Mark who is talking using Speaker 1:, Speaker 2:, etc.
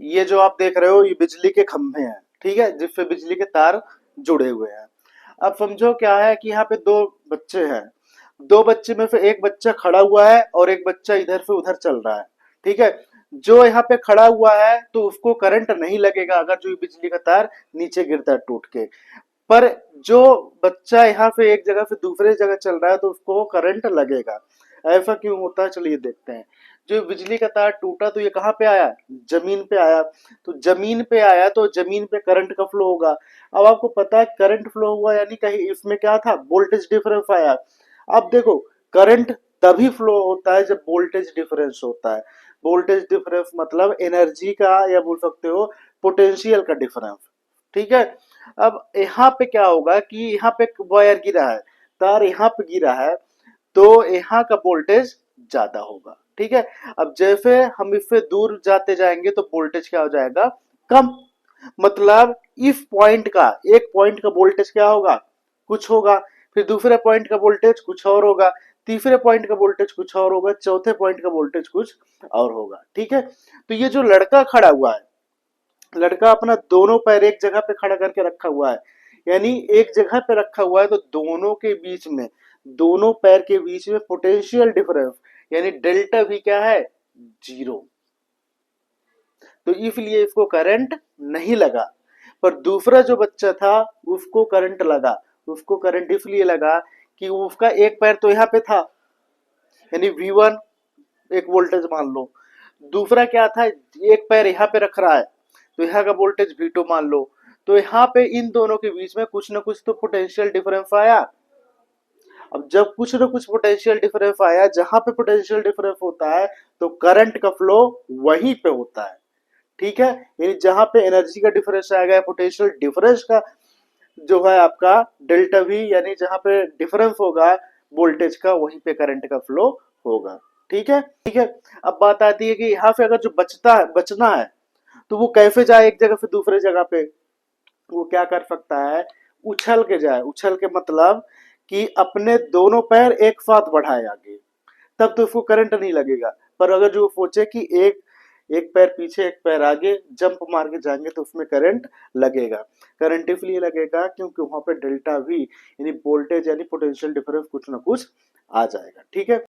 Speaker 1: ये जो आप देख रहे हो ये बिजली के खंभे हैं, ठीक है, जिसपे बिजली के तार जुड़े हुए हैं। अब समझो क्या है कि यहाँ पे दो बच्चे हैं, दो बच्चे में से एक बच्चा खड़ा हुआ है और एक बच्चा इधर से उधर चल रहा है, ठीक है। जो यहाँ पे खड़ा हुआ है तो उसको करंट नहीं लगेगा अगर जो बिजली का तार नीचे गिरता है टूट के। पर जो बच्चा यहाँ से एक जगह से दूसरे जगह चल रहा है तो उसको करंट लगेगा। ऐसा क्यों होता है, चलिए देखते हैं। जो बिजली का तार टूटा तो ये कहाँ पे आया, जमीन पे आया। तो जमीन पे आया तो जमीन पे करंट का फ्लो होगा। अब आपको पता है करंट फ्लो हुआ यानी कहीं इसमें क्या था, वोल्टेज डिफरेंस आया। अब देखो, करंट तभी फ्लो होता है जब वोल्टेज डिफरेंस होता है। वोल्टेज डिफरेंस मतलब एनर्जी का, या बोल सकते हो पोटेंशियल का डिफरेंस, ठीक है। अब यहाँ पे क्या होगा कि यहाँ पे वायर गिरा है, तार यहाँ पे गिरा है, तो यहाँ का वोल्टेज ज्यादा होगा, ठीक है। अब जैसे हम इससे दूर जाते जाएंगे तो वोल्टेज क्या हो जाएगा, कम। मतलब इस पॉइंट का, एक पॉइंट का वोल्टेज क्या होगा, कुछ होगा, फिर दूसरे पॉइंट का वोल्टेज कुछ और होगा, तीसरे पॉइंट का वोल्टेज कुछ और होगा, चौथे पॉइंट का वोल्टेज कुछ और होगा, ठीक है। तो ये जो लड़का खड़ा हुआ है, लड़का अपना दोनों पैर एक जगह पे खड़ा करके रखा हुआ है, यानी एक जगह पे रखा हुआ है तो दोनों के बीच में, दोनों पैर के बीच में पोटेंशियल डिफरेंस यानी डेल्टा भी क्या है, जीरो। तो इसलिए इसको करंट नहीं लगा। पर दूसरा जो बच्चा था उसको करंट लगा। उसको करंट इसलिए लगा कि उसका एक पैर तो यहाँ पे था, यानी V1 एक वोल्टेज मान लो, दूसरा क्या था, एक पैर यहाँ पे रख रहा है तो यहाँ का वोल्टेज V2 मान लो। तो यहाँ पे इन दोनों के बीच में कुछ ना कुछ तो पोटेंशियल डिफरेंस आया। अब जब कुछ ना कुछ पोटेंशियल डिफरेंस आया, जहां पे पोटेंशियल डिफरेंस होता है तो करंट का फ्लो वहीं पे होता है, ठीक है। यानी जहां पे एनर्जी का डिफरेंस आ गया, पोटेंशियल डिफरेंस का जो है आपका डेल्टा वी, यानी जहां पे डिफरेंस होगा वोल्टेज का, वहीं पे करंट का फ्लो होगा, ठीक है, ठीक है। अब बात आती है कि यहाँ पे अगर जो बचना है तो वो कैसे जाए एक जगह से दूसरे जगह पे। वो क्या कर सकता है, उछल के जाए। उछल के मतलब कि अपने दोनों पैर एक साथ बढ़ाए आगे, तब तो उसको करंट नहीं लगेगा। पर अगर जो सोचे कि एक एक पैर पीछे एक पैर आगे जंप मार के जाएंगे तो उसमें करंट लगेगा। करंट इसलिए लगेगा क्योंकि वहां पे डेल्टा वी यानी वोल्टेज यानी पोटेंशियल डिफरेंस कुछ ना कुछ आ जाएगा, ठीक है।